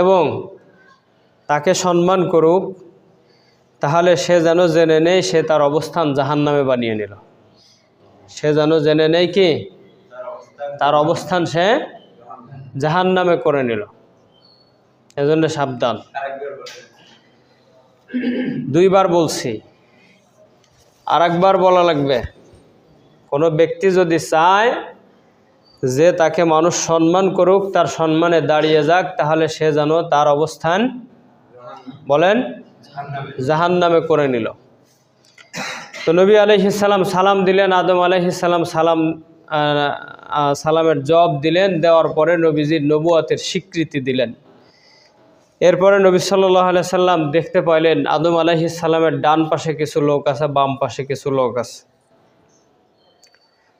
এবং তাকে সম্মান করুক, তাহলে সে যেন জেনে নেয় সে তার অবস্থান জাহান্নামে বানিয়ে নিল। সে যেন জেনে নেয় কি তার অবস্থান সে জাহান্নামে করে নিল। এজন্য সাবধান। দুইবার বলছি, আর একবার বলা লাগবে। কোনো ব্যক্তি যদি চায় যে তাকে মানুষ সম্মান করুক, তার সম্মানে দাঁড়িয়ে যাক, তাহলে সে যেন তার অবস্থান বলেন জাহান্নামে করে নিল। তো নবী আলাইহিস সালাম সালাম দিলেন, আদম আলাইহিস সালাম সালামের জবাব দিলেন। দেওয়ার পরে নবীজির নবুয়তের স্বীকৃতি দিলেন। এরপরে নবী সাল্লাল্লাহু আলাইহি সাল্লাম দেখতে পাইলেন আদম আলাইহিস সালামের ডান পাশে কিছু লোক আছে, বাম পাশে কিছু লোক আছে।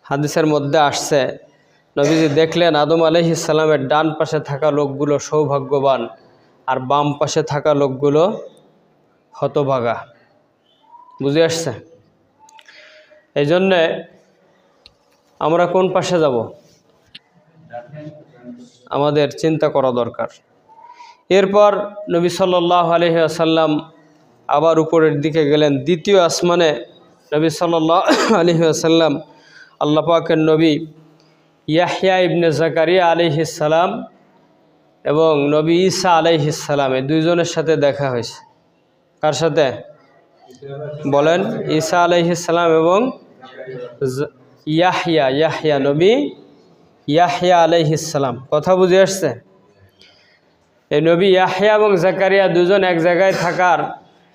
হাদিসের মধ্যে আসছে, নবীজি দেখলেন আদম আলাইহিস সালামের ডান পাশে থাকা লোকগুলো সৌভাগ্যবান, আর বাম পাশে থাকা লোকগুলো হতভাগা। বুঝে আসছে? এই জন্যে আমরা কোন পাশে যাব আমাদের চিন্তা করা দরকার। এরপর নবী সাল্লাল্লাহু আলাইহি ওয়াসাল্লাম আবার উপরের দিকে গেলেন। দ্বিতীয় আসমানে নবী সাল্লাল্লাহু আলাইহি ওয়াসাল্লাম আল্লাহ পাকের নবী ইয়াহইয়া ইবনে জাকারিয়া আলাইহিস সালাম এবং নবী ঈসা আলাইহিস সালাম এই দুইজনের সাথে দেখা হয়েছে। কার সাথে বলেন? ঈসা আলাইহিস সালাম এবং ইয়াহইয়া নবী ইয়াহইয়া আলাইহিস সালাম। কথা বুঝে আসছে? এই নবী ইয়াহইয়া এবং জাকারিয়া দুজন এক জায়গায় থাকার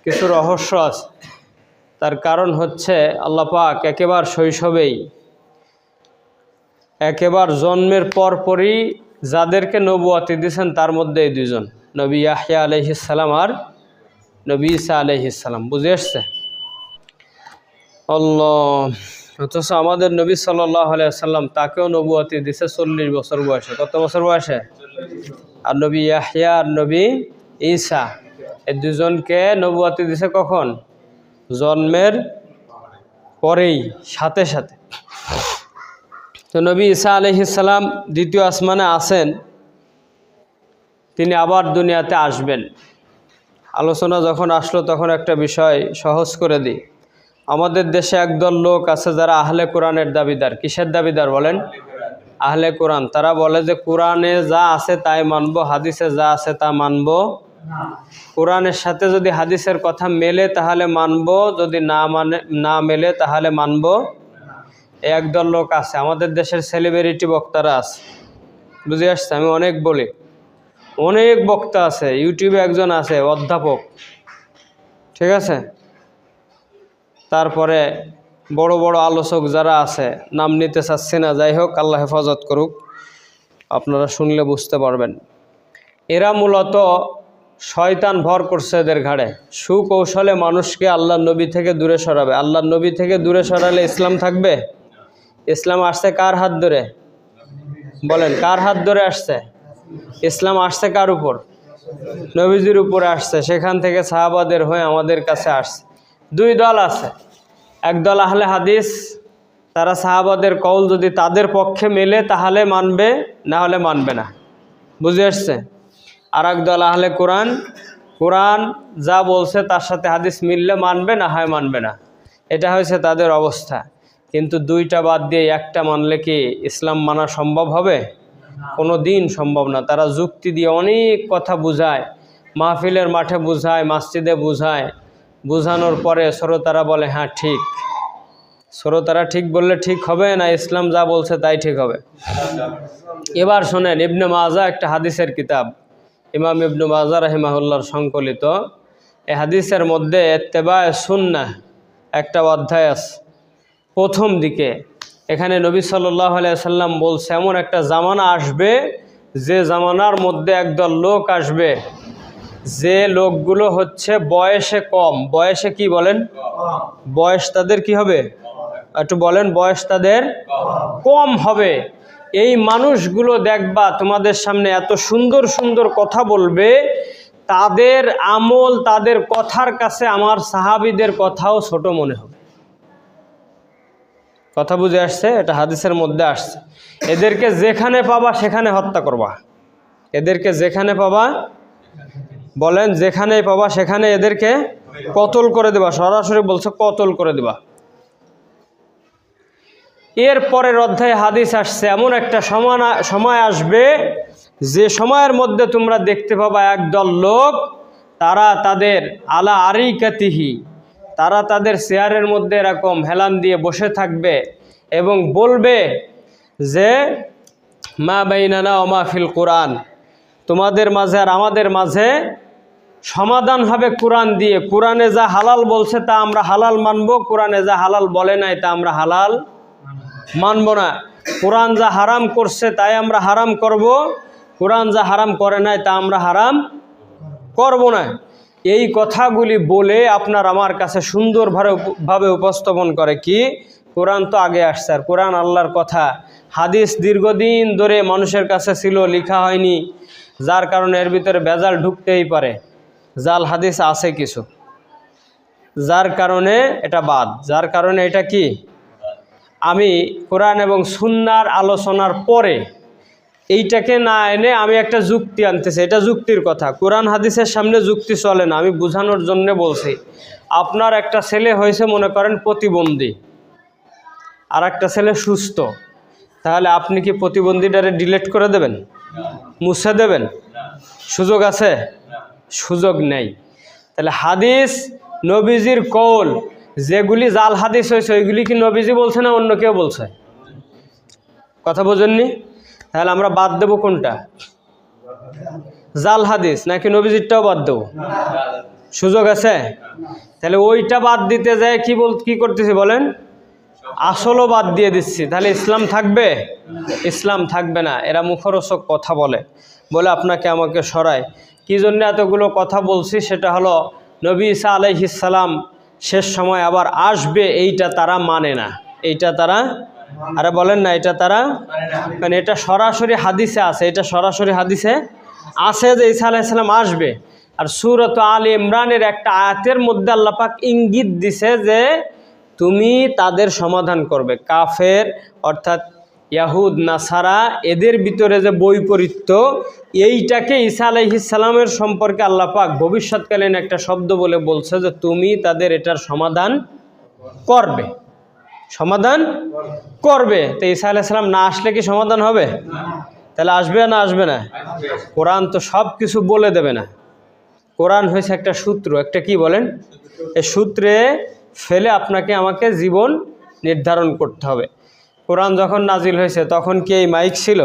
কিছু রহস্য আছে। তার কারণ হচ্ছে আল্লাহ পাক একেবারে শৈশবেই, একেবারে জন্মের পরপরই যাদেরকে নবুয়তি দিয়েছেন তার মধ্যে এই দুজন, নবী ইয়াহইয়া আলাইহিস সালাম আর নবী ঈসা আলাইহিস সালাম। বুঝে আসছে? আল্লাহ। অথচ আমাদের নবী সাল্লাল্লাহু আলাইহি সাল্লাম তাকেও নবুয়তি দিয়েছে 40 বছর বয়সে। কত বছর বয়সে? আর নবী ইয়াহইয়া আর নবী ঈসা এই দুজনকে নবুয়তি দিয়েছে কখন? জন্মের পরেই, সাথে সাথে। তো নবী ঈসা আলাইহিস সালাম দ্বিতীয় আসমানে আছেন, তিনি আবার দুনিয়াতে আসবেন। আলোচনা যখন আসলো তখন একটা বিষয় সহজ করে দিই। আমাদের দেশে একদল লোক আছে যারা আহলে কোরআনের দাবিদার। কিসের দাবিদার বলেন? আহলে কোরআন। তারা বলে যে কোরআনে যা আছে তাই মানব, হাদিসে যা আছে তা মানব। কোরআনের সাথে যদি হাদিসের কথা মেলে তাহলে মানব, যদি না মেলে তাহলে মানব। একদল লোক আছে, আমাদের দেশের সেলিব্রিটি বক্তারা আছে। বুঝে আসছে? আমি অনেক বলি, অনেক বক্তা আছে। ইউটিউবে একজন আছে অধ্যাপক, ঠিক আছে। তারপরে বড় বড় আলোচক যারা আছে, নাম নিতে চাচ্ছি না, যাই হোক, আল্লাহ হেফাজত করুক, আপনারা শুনলে বুঝতে পারবেন। এরা মূলত শয়তান ভর করছে এদের ঘাড়ে, সুকৌশলে মানুষকে আল্লাহর নবী থেকে দূরে সরাবে। আল্লাহর নবী থেকে দূরে সরালে ইসলাম থাকবে? ইসলাম আসছে কার হাত ধরে বলেন? কার হাত ধরে আসছে? ইসলাম আসছে কার উপর? নবীজির উপরে আসছে। সেখান থেকে সাহাবাদের হয়ে আমাদের কাছে আসছে। দুই দল আছে, একদল আহলে হাদিস, তারা সাহাবাদের কওল যদি তাদের পক্ষে মেলে তাহলে মানবে, না হলে মানবে না। বুঝে আসছে? আর একদল আহলে কোরআন, কোরআন যা বলছে তার সাথে হাদিস মিললে মানবে, না হয় মানবে না। এটা হয়েছে তাদের অবস্থা। কিন্তু দুইটা বাদ দিয়ে একটা মানলে কি ইসলাম মানা সম্ভব হবে? কোনো দিন সম্ভব না। তারা যুক্তি দিয়ে অনেক কথা বুঝায়, মাহফিলের মাঠে বুঝায়, মসজিদে বুঝায়, বুঝানোর পরে শ্রোতারা বলে হ্যাঁ ঠিক। শ্রোতারা ঠিক বললে ঠিক হবে না, ইসলাম যা বলছে তাই ঠিক হবে। এবার শোনেন, ইবনে মাজা একটা হাদিসের কিতাব, ইমাম ইবনে মাজা রাহিমাহুল্লাহর সংকলিত। এই হাদিসের মধ্যে ইত্তেবায়ে সুন্নাহ একটা অধ্যায় আছে প্রথম দিকে। এখানে নবী সাল্লাল্লাহু আলাইহি ওয়াসাল্লাম বলছে এমন একটা জামানা আসবে, যে জামানার মধ্যে একদল লোক আসবে, যে লোকগুলো হচ্ছে বয়সে কম। বয়সে কি বলেন? বয়স তাদের কি হবে? একটু বলেন। বয়স তাদের কম হবে। এই মানুষগুলো দেখবা তোমাদের সামনে এত সুন্দর সুন্দর কথা বলবে, তাদের আমল, তাদের কথার কাছে আমার সাহাবীদের কথাও ছোট মনে হবে। কথা বুঝে আসছে? এটা হাদিসের মধ্যে আসছে। এদেরকে যেখানে পাবা সেখানে হত্যা করবা, এদেরকে যেখানে পাবা বলেন যেখানেই পাবা সেখানে এদেরকে কতল করে দেবা, সরাসরি বলছে কতল করে দেবা। এর পরের অধ্যায়ে হাদিস আসছে এমন একটা সময় আসবে যে সময়ের মধ্যে তোমরা দেখতে পাবা একদল লোক, তারা তাদের আলা আরিকাতিহি, তারা তাদের চেয়ারের মধ্যে এরকম হেলান দিয়ে বসে থাকবে এবং বলবে যে মা বাইনানা ওয়া মা ফিল কোরআন, তোমাদের মাঝে আর আমাদের মাঝে সমাধান হবে কোরআন দিয়ে। কোরআনে যা হালাল বলছে তা আমরা হালাল মানব, কোরআনে যা হালাল বলে নাই তা আমরা হালাল মানব না। কোরআন যা হারাম করছে তাই আমরা হারাম করব, কোরআন যা হারাম করে নাই তা আমরা হারাম করব না। এই কথাগুলি বলে আপনার আমার কাছে সুন্দরভাবে উপস্থাপন করে কি কোরআন তো আগে আসছে, আর কোরআন আল্লাহর কথা। হাদিস দীর্ঘদিন ধরে মানুষের কাছে ছিল, লেখা হয়নি, যার কারণে এর ভিতরে ভেজাল ঢুকতেই পারে। জাল হাদিস আছে কিছু, যার কারণে এটা বাদ, যার কারণে এটা কি আমি কোরআন এবং সুন্নাহর আলোচনার পরে এইটাকে না এনে আমি একটা যুক্তি আনতেছি। এটা যুক্তির কথা, কোরআন হাদিসের সামনে যুক্তি চলে না। আমি বোঝানোর জন্য বলছি। আপনার একটা ছেলে হয়েছে মনে করেন প্রতিবন্ধী, আর একটা ছেলে সুস্থ, তাহলে আপনি কি প্রতিবন্ধীটারে ডিলিট করে দেবেন, মুছে দেবেন? সুযোগ আছে? সুযোগ নেই। তাহলে হাদিস নবীজির কৌল, যেগুলি জাল হাদিস হয়েছে ওইগুলি কি নবীজি বলছে না অন্য কেউ বলছে? কথা বোঝেননি? তাহলে আমরা বাদ দেব কোনটা, জাল হাদিস নাকি নবীজিরটাও বাদ দেব? সুযোগ আছে? তাহলে ওইটা বাদ দিতে যায় কি করতেছি বলেন, আসলও বাদ দিয়ে দিচ্ছি। তাহলে ইসলাম থাকবে? ইসলাম থাকবে না। এরা মুখরোচক কথা বলে আপনাকে আমাকে সরায়। কি জন্য এতগুলো কথা বলছি সেটা হলো নবী ঈসা আলাইহিস সালাম শেষ সময় আবার আসবে, এইটা তারা মানে না। এইটা তারা আরে বলেন না, এটা তারা মানে এটা সরাসরি হাদিসে আছে, এটা সরাসরি হাদিসে আছে যে ঈসা আলাইহিস সালাম আসবে। আর সূরাত আলে ইমরানের একটা আয়াতের মধ্যে আল্লাহ পাক ইঙ্গিত দিছে যে তুমি তাদের সমাধান করবে। কাফের অর্থাৎ ইয়াহুদ নাসারা এদের ভিতরে যে বৈপরীত্য, এইটাকে ঈসা আলাইহিস সালামের সম্পর্কে আল্লাহ পাক ভবিষ্যৎকালীন একটা শব্দ বলে বলছে যে তুমি তাদের এটার সমাধান করবে, সমাধান করবে। তো ঈসা আলাইহিস সালাম না আসলে কি সমাধান হবে? তাহলে আসবে না আসবে না? কোরআন তো সব কিছু বলে দেবে না। কোরআন হয়েছে একটা সূত্র, একটা কি বলেন, এই সূত্রে ফেলে আপনাকে আমাকে জীবন নির্ধারণ করতে হবে। কোরআন যখন নাজিল হয়েছে তখন কি এই মাইক ছিল?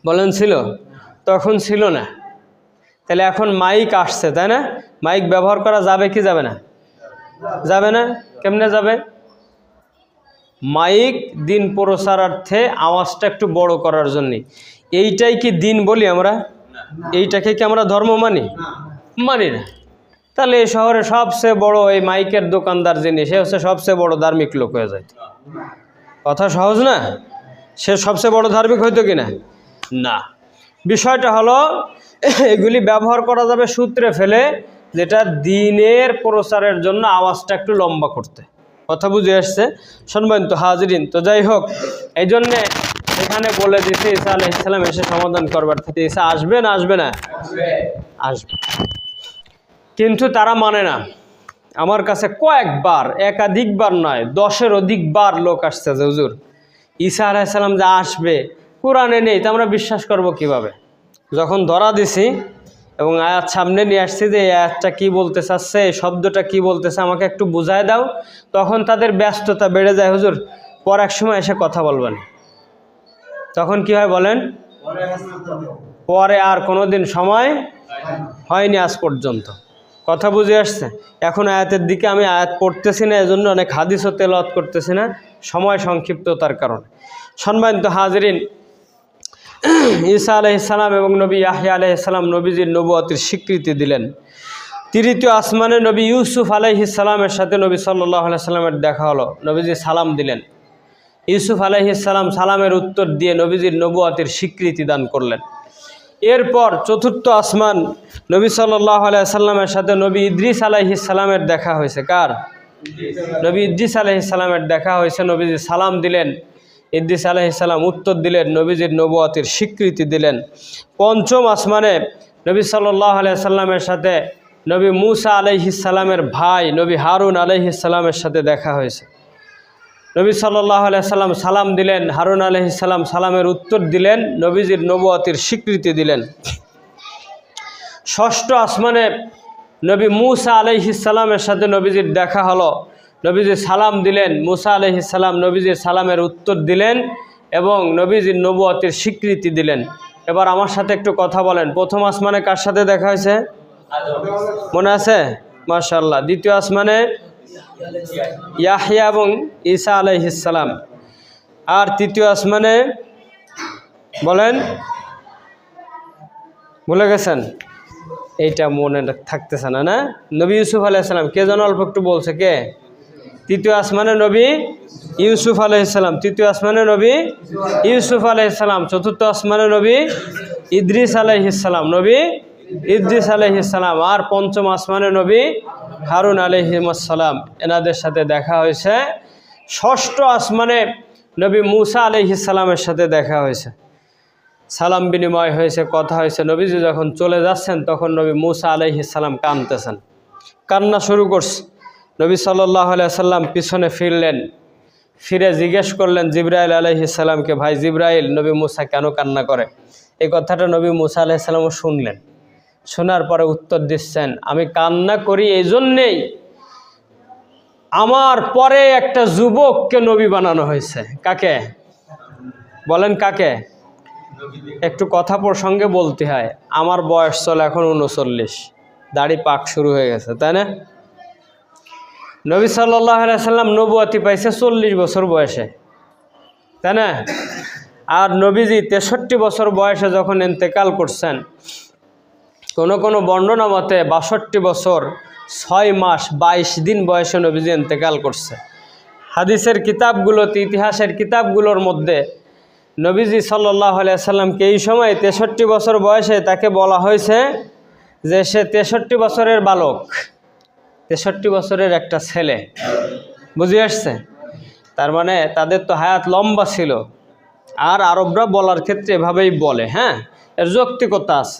বলেন ছিল? তখন ছিল না। তাহলে এখন মাইক আসছে, তাই না? মাইক ব্যবহার করা যাবে কি যাবে না? যাবে না। কেমনে যাবে? মাইক দিন প্রচারার্থে আওয়াজটা একটু বড় করার জন্যে। এইটাই কি দিন বলি আমরা? এইটাকে কি আমরা ধর্ম মানি? মানি না। তাহলে এই শহরে সবচেয়ে বড় এই মাইকের দোকানদার যিনি, সে হচ্ছে সবচেয়ে বড় ধার্মিক লোক হয়ে যায়। কথা সহজ না? সে সবচেয়ে বড় ধার্মিক হইতো কিনা? না। বিষয়টা হলো এগুলি ব্যবহার করা যাবে সূত্রে ফেলে, যেটা দিনের প্রচারের জন্য আওয়াজটা একটু লম্বা করতে। কথা বুঝে আসছে? সম্মানিত হাজিরিন, তো যাই হোক, এই জন্যে এখানে বলে দিচ্ছে ঈসা আলাইহিস সালাম এসে সমাধান করবার থেকে। ঈসা আসবে না আসবে না? আসবে। কিন্তু তারা মানে না। আমার কাছে কয়েকবার, একাধিকবার নয়, 10-এর অধিকবার লোক আসছে যে হুজুর ঈসা আলাইহিস সালাম যা আসবে কোরআনে নেই, তা আমরা বিশ্বাস করব কিভাবে? যখন ধরা দিছি এবং আয়াত সামনে নিয়ে আসছি যে এই আয়াতটা কী বলতে চাচ্ছে, এই শব্দটা কী বলতেছে আমাকে একটু বুঝায় দাও, তখন তাদের ব্যস্ততা বেড়ে যায়। হুজুর পর এক সময় এসে কথা বলবেন। তখন কি হয় বলেন? পরে আর কোনোদিন সময় হয়নি আজ পর্যন্ত। কথা বুঝে আসছে? এখন আয়াতের দিকে আমি আয়াত পড়তেছি না, এজন্য অনেক হাদিসও তেলাওয়াত করতেছি না, সময় সংক্ষিপ্ততার কারণে। সম্মানিত হাজিরিন, ঈসা আলাইহিস সালাম এবং নবী ইয়াহইয়া আলাইহিস সালাম নবীজির নবুয়তের স্বীকৃতি দিলেন। তৃতীয় আসমানে নবী ইউসুফ আলাইহিস সালামের সাথে নবী সাল্লাল্লাহু আলাইহি সাল্লামের দেখা হলো। নবীজি সালাম দিলেন। ইউসুফ আলাইহিস সালাম সালামের উত্তর দিয়ে নবীজির নবুয়তের স্বীকৃতি দান করলেন। এরপর চতুর্থ আসমান নবী সাল্লাল্লাহু আলাইহি সাল্লামের সাথে নবী ইদ্রিস আলাইহিস সালামের দেখা হয়েছে। কার? নবী ইদ্রিস আলাইহিস সালামের দেখা হয়েছে। নবীজি সালাম দিলেন, ইদ্রিস আলাইহিস সালাম উত্তর দিলেন, নবীজির নবুয়তের স্বীকৃতি দিলেন। পঞ্চম আসমানে নবী সাল্লাল্লাহু আলাইহি সাল্লামের সাথে নবী মুসা আলাইহিস সালামের ভাই নবী হারুন আলাইহিস সালামের সাথে দেখা হয়েছে। নবী সাল্লাল্লাহু আলাইহি সাল্লাম সালাম দিলেন, হারুন আলাইহিস সালাম সালামের উত্তর দিলেন, নবীজির নবুয়তির স্বীকৃতি দিলেন। ষষ্ঠ আসমানে নবী মুসা আলাইহিস সালামের সাথে নবীজির দেখা হলো। নবীজি সালাম দিলেন, মুসা আলাইহিস সালাম নবীজির সালামের উত্তর দিলেন এবং নবীজির নবুয়তির স্বীকৃতি দিলেন। এবার আমার সাথে একটু কথা বলেন, প্রথম আসমানে কার সাথে দেখা হয়েছে? মনে আছে? মাশাআল্লাহ। দ্বিতীয় আসমানে ইয়াহইয়া এবং ঈসা আলাইহিস সালাম। আর তৃতীয় আসমানে বলেন, ভুলে গেছেন? এইটা মনে থাকতেছে না, না? নবী ইউসুফ আলাইহিস সালাম। কে যেন অল্প একটু বলছে, কে? তৃতীয় আসমানে নবী ইউসুফ আলাইহিস সালাম। তৃতীয় আসমানে নবী ইউসুফ আলাইহিস সালাম। চতুর্থ আসমানে নবী ইদ্রিস আলাইহিস সালাম, নবী ইদ্রিস আলাইহিস সালাম। আর পঞ্চম আসমানে নবী হারুন আলাইহিস সালাম, এনাদের সাথে দেখা হয়েছে। ষষ্ঠ আসমানে নবী মুসা আলাইহিস সালামের সাথে দেখা হয়েছে, সালাম বিনিময় হয়েছে, কথা হয়েছে। নবীজি যখন চলে যাচ্ছেন তখন নবী মুসা আলাইহিস সালাম কাঁদতেছেন, কান্না শুরু করছে। নবী সাল্লাল্লাহু আলাইহি সাল্লাম পিছনে ফিরলেন, ফিরে জিজ্ঞেস করলেন জিবরাইল আলাইহিস সালামকে, ভাই জিবরাইল, নবী মুসা কেন কান্না করে? এই কথাটা নবী মুসা আলাইহিস সালামও শুনলেন। শোনার পরে উত্তর দিচ্ছেন, আমি কান্না করি এই জন্যেই, আমার পরে একটা যুবককে নবী বানানো হয়েছে। কাকে বলেন? কাকে? একটু কথা প্রসঙ্গে বলতে হয়। আমার বয়স চলে এখন 39, দাড়ি পাক শুরু হয়ে গেছে, তাই না? নবী সাল্লাল্লাহু আলাইহি সাল্লাম নবুয়তি পাইছে 40 বছর বয়সে, তাই না? আর নবীজি 63 বছর বয়সে যখন ইন্তেকাল করছেন, কোনো বর্ণনা মতে 62 বছর 6 মাস 22 দিন বয়সে নবীজি ইন্তেকাল করছে। হাদিসের কিতাবগুলোতে, ইতিহাসের কিতাবগুলোর মধ্যে নবীজি সাল্লাল্লাহু আলাইহি সাল্লামকে এই সময় 63 বছর বয়সে তাকে বলা হয়েছে যে সে 63 বছরের বালক, 63 বছরের একটা ছেলে। বুঝে আসছে? তার মানে তাদের তো হায়াত লম্বা ছিল। আর আরবরা বলার ক্ষেত্রে এভাবেই বলে, হ্যাঁ, এর যৌক্তিকতা আছে।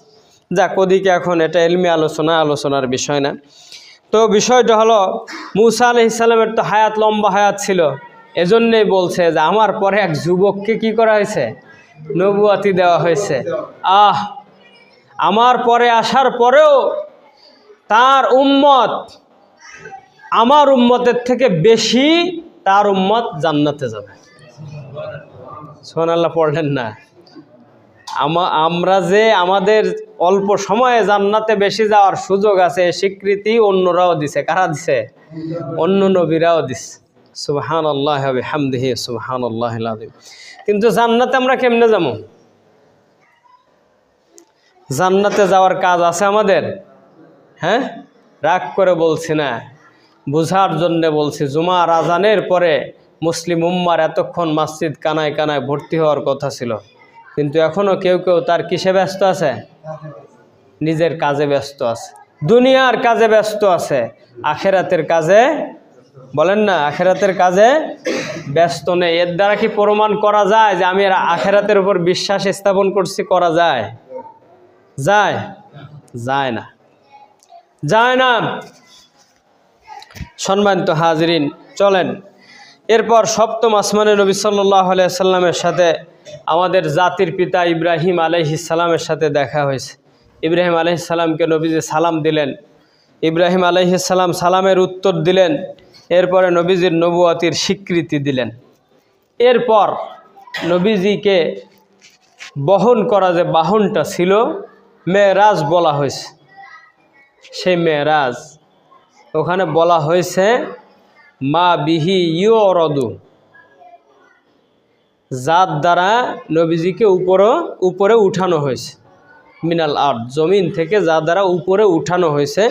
যাক, ওদিকে এখন এটা ইলমি আলোচনার বিষয় না। তো বিষয়টা হলো, মুসা আলাইহিস সালামের তো হায়াত লম্বা হায়াত ছিল, এজন্যই বলছে যে আমার পরে এক যুবককে কি করা হয়েছে? নবুয়তি দেওয়া হয়েছে। আমার পরে আসার পরেও তার উম্মত আমার উম্মতের থেকে বেশি, তার উম্মত জান্নাতে যাবে। সুবহানাল্লাহ পড়লেন না? আমরা যে আমাদের অল্প সময়ে জান্নাতে বেশি যাওয়ার সুযোগ আছে, স্বীকৃতি অন্যরাও দিছে। কারা দিছে? অন্য নবীরাও দিছে। সুবহানাল্লাহ ওয়া বিহামদিহি সুবহানাল্লাহিল আযীম। কিন্তু জান্নাতে আমরা কেমনে যাবো? জান্নাতে যাওয়ার কাজ আছে আমাদের, হ্যাঁ? রাগ করে বলছি না, বুঝার জন্য বলছি। জুমার আজানের পরে মুসলিম উম্মার এতক্ষণ মসজিদ কানায় কানায় ভর্তি হওয়ার কথা ছিল, কিন্তু এখনও কেউ কেউ তার কিসে ব্যস্ত আছে? নিজের কাজে ব্যস্ত আছে, দুনিয়ার কাজে ব্যস্ত আছে, আখেরাতের কাজে, বলেন না, আখেরাতের কাজে ব্যস্ত নেই। এর দ্বারা কি প্রমাণ করা যায় যে আমি আখেরাতের উপর বিশ্বাস স্থাপন করছি? করা যায়? যায়? যায় না, যায় না। সম্মানিত হাজরিন, চলেন এরপর সপ্তম আসমানে নবী সাল্লাল্লাহু আলাইহি সাল্লামের সাথে আমাদের জাতির পিতা ইব্রাহিম আলাইহিস সালামের সাথে দেখা হয়েছে। ইব্রাহিম আলাইহিস সালামকে নবীজি সালাম দিলেন, ইব্রাহিম আলাইহিস সালাম সালামের উত্তর দিলেন, এরপরে নবীজির নবুয়তির স্বীকৃতি দিলেন। এরপর নবীজিকে বহন করা যে বাহনটা ছিল, মেরাজ বলা হয়েছে। সেই মেরাজ, ওখানে বলা হয়েছে মা বিহি ইউরদু, যার দ্বারা নবীজিকে উপরে উঠানো হয়েছে। মিনাল আরদ, জমিন থেকে যার দ্বারা উপরে উঠানো হয়েছে,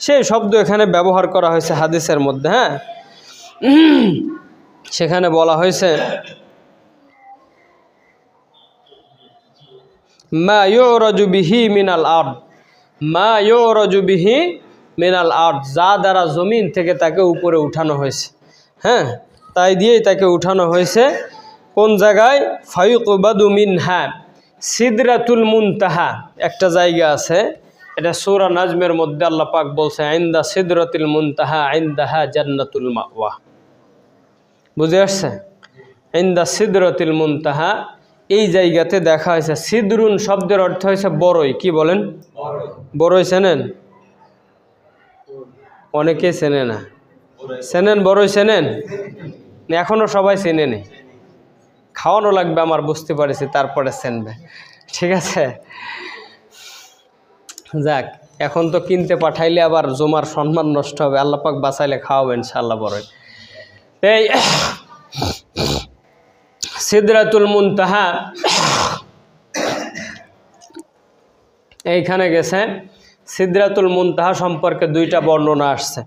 সেই শব্দ এখানে ব্যবহার করা হয়েছে হাদিসের মধ্যে। হ্যাঁ, সেখানে বলা হয়েছে মা ইউরজু বিহি মিনাল আরদ, মা ইউরজু বিহি মিনাল আরদ, যা দ্বারা জমিন থেকে তাকে উপরে উঠানো হয়েছে। হ্যাঁ, তাই দিয়েই তাকে উঠানো হয়েছে। কোন জায়গায়? ফায়ুকবাদু মিনহা, সিদরাতুল মুনতাহা একটা জায়গা আছে, এটা সূরা নাজমের মধ্যে আল্লাহ পাক বলছে ইনদা সিদরাতুল মুনতাহা ইনদাহা জান্নাতুল মাওয়া। বুঝে আসছে? ইনদা সিদরাতুল মুনতাহা, এই জায়গাতে দেখা হয়েছে। সিদরুন শব্দের অর্থ হয়েছে বড়ই। কি বলেন? বড়ই চেনেন? অনেকে চেনে না। চেনেন বড়ই? চেনেন? এখনো সবাই চেনে নেই। খাওয়ানো লাগবে আমার, বুঝতে পারছি, তারপরে চেনবে। ঠিক আছে, যাক, এখন তো কিনতে পাঠাইলে আবার জমার সম্মান নষ্ট হবে। আল্লাহ পাক বাঁচাইলে খাওয়াবেন ইনশাআল্লাহ বড়ই। এই সিদরাতুল মুনতাহা এইখানে গেছে। সিদরাতুল মুনতাহা সম্পর্কে দুইটা বর্ণনা আসছে।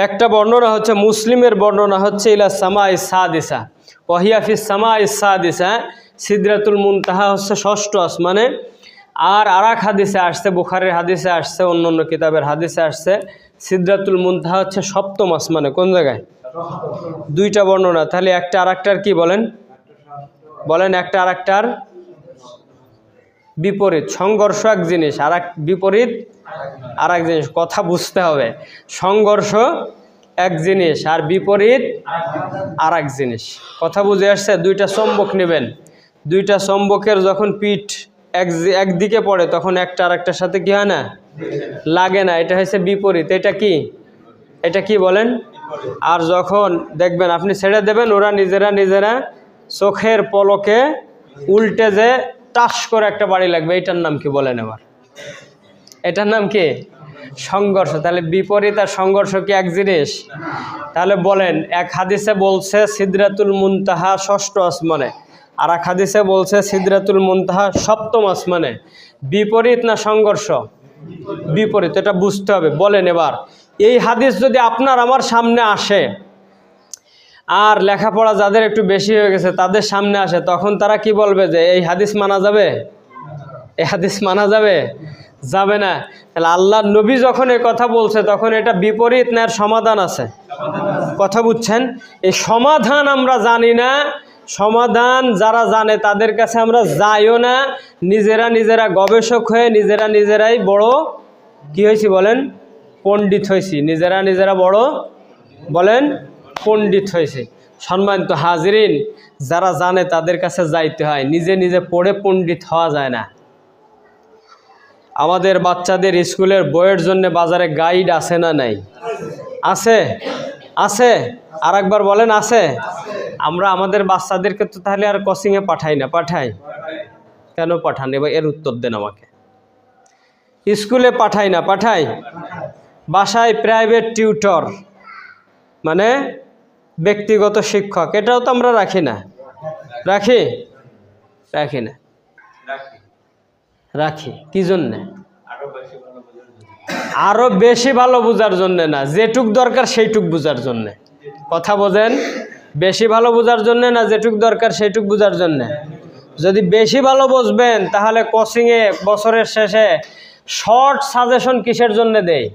একটা বর্ণনা হচ্ছে, মুসলিমের বর্ণনা হচ্ছে ইলা সামা ইসাদিসা ওয়াহিয়া ফিস সামা ইসাদিসা, সিদরাতুল মুনতাহা হচ্ছে ষষ্ঠ আসমানে। আর আরেক হাদিসে আসছে, বুখারীর হাদিসে আসছে, অন্য অন্য কিতাবের হাদিসে আসছে, সিদরাতুল মুনতাহা হচ্ছে সপ্তম আসমানে। কোন জায়গায়? দুইটা বর্ণনা। তাহলে একটা আরেকটার কি বলেন? বলেন একটা আরেকটার বিপরীত। সংঘর্ষ এক জিনিস, আর এক বিপরীত আর এক জিনিস। কথা বুঝতে হবে। সংঘর্ষ এক জিনিস আর বিপরীত আর এক জিনিস। কথা বুঝে আসছে? দুইটা চম্বক নেবেন, দুইটা চম্বকের যখন পিঠ একদিকে পড়ে তখন একটা আর একটার সাথে কি হয় না? লাগে না। এটা হচ্ছে বিপরীত। এটা কি? এটা কি বলেন? আর যখন দেখবেন আপনি ছেড়ে দেবেন, ওরা নিজেরা নিজেরা চোখের পলকে উল্টে যে টাস করে একটা বাড়ি লাগবে, এটার নাম কি বলেন? এবার এটার নাম কি? সংঘর্ষ। তাহলে বিপরীত আর সংঘর্ষ কি এক জিনিস? তাহলে বলেন, এক হাদিসে বলছে সিদরাতুল মুনতাহা ষষ্ঠ আসমানে, আর এক হাদিসে বলছে সিদরাতুল মুনতাহা সপ্তম আসমানে। বিপরীত না সংঘর্ষ? বিপরীত। এটা বুঝতে হবে। বলেন এবার, এই হাদিস যদি আপনার আমার সামনে আসে, আর লেখাপড়া যাদের একটু বেশি হয়ে গেছে তাদের সামনে আসে, তখন তারা কি বলবে? যে এই হাদিস মানা যাবে? এই হাদিস মানা যাবে? যাবে না। তাহলে আল্লাহর নবী যখন এই কথা বলছে, তখন এটা বিপরীত না এর সমাধান আছে? কথা বুঝছেন? এই সমাধান আমরা জানি না। সমাধান যারা জানে তাদের কাছে আমরা যাইও না। নিজেরা নিজেরা গবেষক হয়ে নিজেরা নিজেরাই বড় কি হয়েছি বলেন? পণ্ডিত হয়েছি। নিজেরা নিজেরা বড় বলেন পণ্ডিত হয়েছে। সম্মানিত হাজিরিন, যারা জানে তাদের কাছে যাইতে হয়, নিজে নিজে পড়ে পণ্ডিত হওয়া যায় না। আমাদের বাচ্চাদের স্কুলের বইয়ের জন্য বাজারে গাইড আছে না নাই? আছে? আছে? আর একবার বলেন, আছে? আমরা আমাদের বাচ্চাদেরকে তো তাহলে আর কোচিংয়ে পাঠাই না? পাঠাই? কেন পাঠান? এবার এর উত্তর দেন আমাকে। স্কুলে পাঠাই না? পাঠাই? বাসায় প্রাইভেট টিউটর মানে ব্যক্তিগত শিক্ষক, এটাও তো আমরা রাখি না? রাখি? রাখি না। রাখি কি জন্যে? আরো বেশি ভালো বোঝার জন্যে না, যেটুক দরকার সেইটুক বোঝার জন্যে। কথা বোঝেন? বেশি ভালো বোঝার জন্যে না, যেটুক দরকার সেইটুক বোঝার জন্যে। যদি বেশি ভালো বুঝবেন তাহলে কোচিংয়ে বছরের শেষে শর্ট সাজেশন কিসের জন্য দেয়?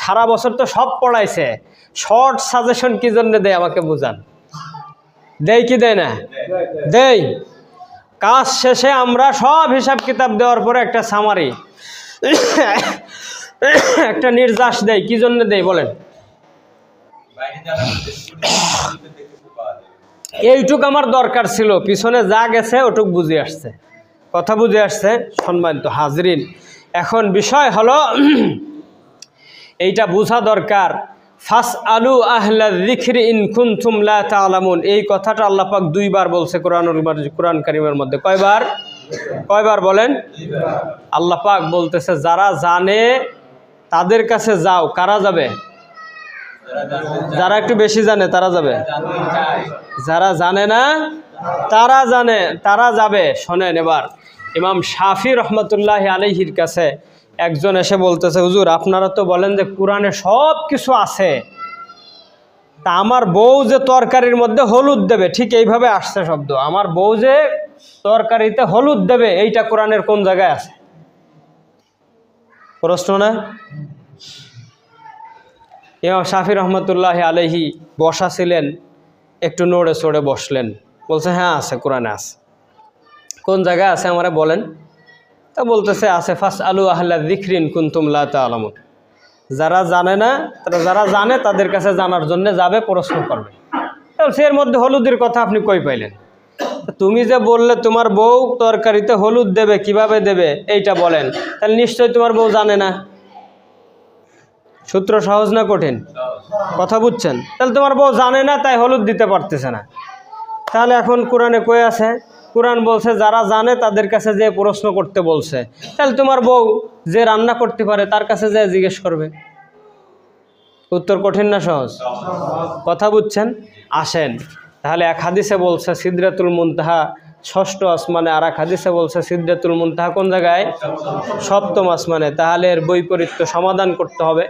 সারা বছর তো সব পড়াইছে, শর্ট সাজেশন কি জন্য দেয় আমাকে বুঝান। দেয় কি দেয় না? দেয়। কাজ শেষে আমরা সব হিসাব কিতাব দেওয়ার পরে একটা সামারি, একটা নির্যাস দেয়। কি জন্য দেয় বলেন? এইটুক আমার দরকার ছিল, পিছনে যা গেছে ওটুক বুঝে আসছে। কথা বুঝে আসছে? সম্মানিত হাজরিন, এখন বিষয় হলো এইটা বোঝা দরকার। ফাস আলু আহলা যিকরি ইন কুনতুম লা তা'লামুন, এই কথাটা আল্লাহ পাক দুইবার বলছে কোরআন কারীমের মধ্যে। কয়বার? কয়বার বলেন? আল্লাহ পাক বলতেছে যারা জানে তাদের কাছে যাও। কারা যাবে? যারা একটু বেশি জানে তারা যাবে। যারা জানে না তারা যাবে। শোনেন এবার, ইমাম শাফি রহমতুল্লাহ আলাইহির কাছে একজন এসে বলতেছে, হুজুর আপনারা তো বলেন যে কোরআনে সব কিছু আছে, তা আমার বউ যে তরকারির মধ্যে হলুদ দেবে, ঠিক এইভাবে আসছে শব্দ, আমার বউ যে তরকারিতে হলুদ দেবে, এইটা কোরআনের কোন জায়গায় আছে? প্রশ্ন না? ইমাম শাফি রহমতুল্লাহ আলাইহি বসা ছিলেন, একটু নড়ে চড়ে বসলেন, বলছে হ্যাঁ আছে, কোরআনে আছে। কোন জায়গায় আছে আমারে বলেন। তা বলতেছে আছে ফাস আলু আহলা যিকরিন কুনতুম লা তা'লামুন, যারা জানে না তারা, যারা জানে তাদের কাছে জানার জন্য যাবে, প্রশ্ন করবে। তাহলে এর মধ্যে হলুদের কথা আপনি কই পাইলেন? তুমি যে বললে তোমার বউ তরকারিতে হলুদ দেবে, কিভাবে দেবে এইটা বলেন, তাহলে নিশ্চয়ই তোমার বউ জানে না। সূত্র সহজ না কঠিন? কথা বুঝছেন? তাহলে তোমার বউ জানে না, তাই হলুদ দিতে পারতেছে না। তাহলে এখন কোরআনে কই আছে? কোরআন বলছে যারা জানে তাদের কাছে যে প্রশ্ন করতে বলছে। তাহলে তোমার বউ যে রান্না করতে পারে তার কাছে যে জিজ্ঞেস করবে। উত্তর কঠিন না সহজ? কথা বুঝছেন? আসেন তাহলে এক হাদিসে বলছে সিদরাতুল মুনতাহা ষষ্ঠ আসমানে, আর এক হাদিসে বলছে সিদরাতুল মুনতাহা কোন জায়গায়? সপ্তম আসমানে। তাহলে এর বৈপরীত্য সমাধান করতে হবে।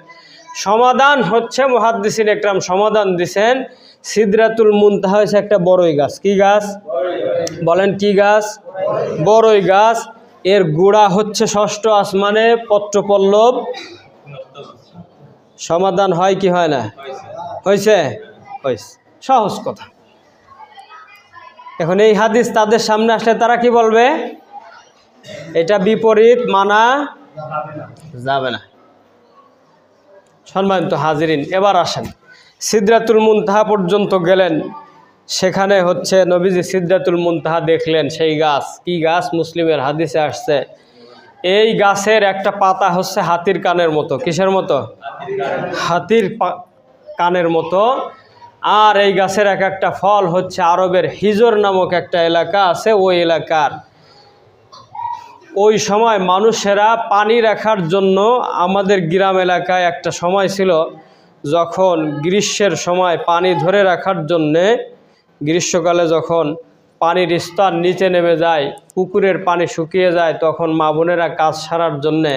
সমাধান হচ্ছে মুহাদ্দিসিন একরাম সমাধান দিছেন, সিদরাতুল মুনতাহা হচ্ছে একটা বড়ই গাছ। কি গাছ বলেন? কি গাছ? বড়ই গাছ। এর গোড়া হচ্ছে ষষ্ঠ আসমানে, পত্রপল্লব। সমাধান হয় কি হয় না? হয়েছে? হয়েছে। সহজ কথা। এখন এই হাদিস তাদের সামনে আসলে তারা কি বলবে? এটা বিপরীত মানা যাবে না। সম্মানিত হাজিরিন, এবার আসেন সিদরাতুল মুনতাহা পর্যন্ত গেলেন। সেখানে হচ্ছে নবীজি সিদরাতুল মুনতাহা দেখলেন, সেই গাছ। কি গাছ? মুসলিমের হাদিসে আসছে এই গাছের একটা পাতা হচ্ছে হাতির কানের মতো। কিসের মতো? হাতির কানের মতো। আর এই গাছের এক একটা ফল হচ্ছে আরবের হিজর নামক একটা এলাকা আছে, ওই এলাকার ওই সময় মানুষেরা পানি রাখার জন্য, আমাদের গ্রাম এলাকায় একটা সময় ছিল যখন গ্রীষ্মের সময় পানি ধরে রাখার জন্যে, গ্রীষ্মকালে যখন পানির স্তর নিচে নেমে যায়, পুকুরের পানি শুকিয়ে যায়, তখন মা বোনেরা কাজ সারার জন্যে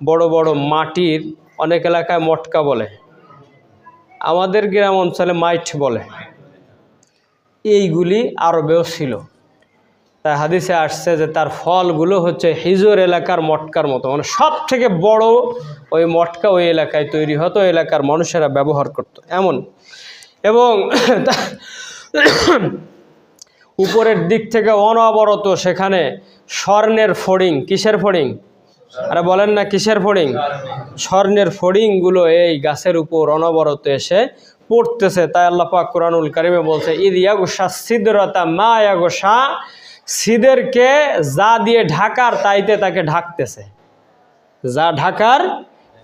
বড় বড় মাটির, অনেক এলাকায় মটকা বলে, আমাদের গ্রাম অঞ্চলে মাইট বলে, এইগুলি আরবেও ছিল। তাই হাদিসে আসছে যে তার ফলগুলো হচ্ছে হিজর এলাকার মটকার মতো, মানে সব থেকে বড় ওই মটকা ওই এলাকায় তৈরি হতো, এলাকার মানুষেরা ব্যবহার করত এমন। এবং উপরের দিক থেকে অনবরত সেখানে স্বর্ণের ফড়িং। কিসের ফড়িং? আরে বলেন না, কিসের ফড়িং? স্বর্ণের ফড়িংগুলো এই গাছের উপর অনবরত এসে পড়তেছে। তাই আল্লাহ পাক কুরআনুল কারীমে বলছে ইদ ইয়াগুশা সিদরাতা মা ইয়াগুশা, সিদেরকে যা দিয়ে ঢাকার তাইতে তাকে ঢাকতেছে, যা ঢাকার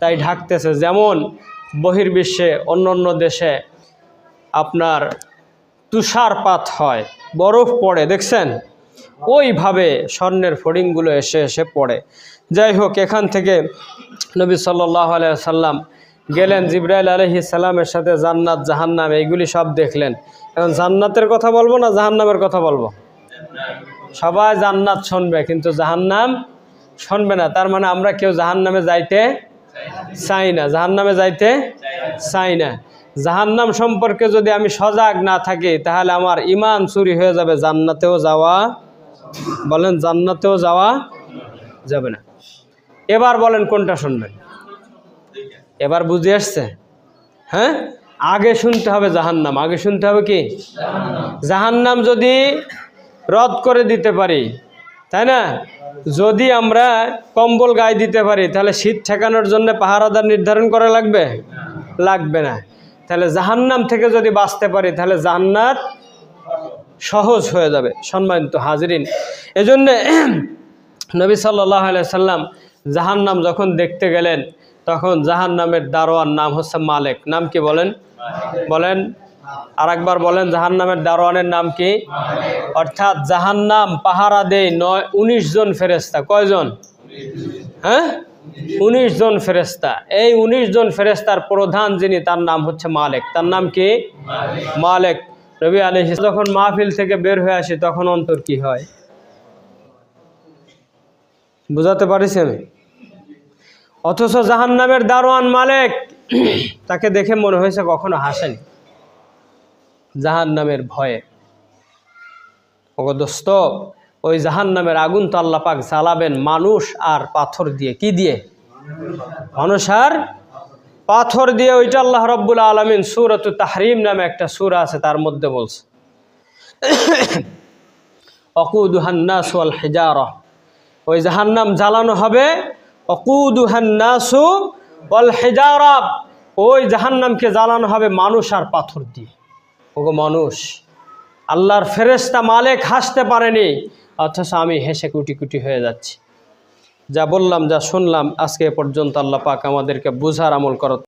তাই ঢাকতেছে। যেমন বহির্বিশ্বে অন্য অন্য দেশে আপনার তুষারপাত হয়, বরফ পড়ে, দেখছেন? ওইভাবে স্বর্ণের ফড়িংগুলো এসে এসে পড়ে। যাই হোক, এখান থেকে নবী সাল্লাল্লাহু আলাইহি সাল্লাম গেলেন জিবরাইল আলাইহিস সালামের সাথে, জান্নাত জাহান্নাম এইগুলি সব দেখলেন। এখন জান্নাতের কথা বলবো না জাহান্নামের কথা বলবো? সবাই জান্নাত শুনবে কিন্তু জাহান্নাম শুনবে না। তার মানে আমরা কেউ জাহান্নামে যাইতে চাই না, জাহান্নামে যাইতে চাই না। জাহান্নাম সম্পর্কে যদি আমি সজাগ না থাকি তাহলে আমার ঈমান চুরি হয়ে যাবে, জান্নাতেও যাওয়া, বলেন জান্নাতেও যাওয়া যাবে না। এবার বলেন কোনটা শুনবেন? এবার বুঝে আসছে? হ্যাঁ, আগে শুনতে হবে জাহান্নাম, আগে শুনতে হবে কি? জাহান্নাম যদি রদ করে দিতে পারি, তাই না? যদি আমরা কম্বল গায়ে দিতে পারি তাহলে শীত ঠেকানোর জন্য পাহারাদার নির্ধারণ করা লাগবে? লাগবে না। তাহলে জাহান্নাম থেকে যদি বাঁচতে পারি তাহলে জান্নাত সহজ হয়ে যাবে। সম্মানিত হাজিরিন, এজন্য নবী সাল্লাল্লাহু আলাইহি সাল্লাম জাহান্নাম যখন দেখতে গেলেন তখন জাহান্নামের দারোয়ান নাম হচ্ছে মালিক। নাম কি বলেন? বলেন আর একবার বলেন, জাহান্নামের দারোয়ানের নাম কি? অর্থাৎ জাহান্নাম পাহারা দেয় 19 জন ফেরেশতা। কয়জন? হ্যাঁ, 19 জন ফেরেশতা। এই 19 জন ফেরেশতার প্রধান যিনি, তার নাম হচ্ছে মালিক। তার নাম কি? মালিক। নবী আলাইহিস যখন মাহফিল থেকে বের হয়ে আসে তখন অন্তর কি হয় বুঝাতে পারিস আমি? অথচ জাহান্নামের দারোয়ান মালিক, তাকে দেখে মনে হয়েছে কখনো হাসেনি জাহান্নামের ভয়ে। ওগো দোস্ত, ওই জাহান্নামের আগুন তো আল্লাহ পাক জ্বালাবেন মানুষ আর পাথর দিয়ে। কি দিয়ে? মানুষ আর পাথর দিয়ে। ওইটা আল্লাহ রাব্বুল আলামিন সূরাতুত তাহরিম নামে একটা সূরা আছে তার মধ্যে বলছে ওয়াকুদুহান নাস ওয়াল হিজারা, ওই জাহান্নাম জ্বালানো হবে ওয়াকুদুহান নাসু ওয়াল হিজারা, ওই জাহান্নামকে জ্বালানো হবে মানুষ আর পাথর দিয়ে। ওগো মানুষ, আল্লাহর ফেরেশতা মালেক হাসতে পারেনি, অথচ আমি হেসে কুটি কুটি হয়ে যাচ্ছি। যা বললাম, যা শুনলাম আজকে এ পর্যন্ত, আল্লাহ পাক আমাদেরকে বুঝার আমল করো।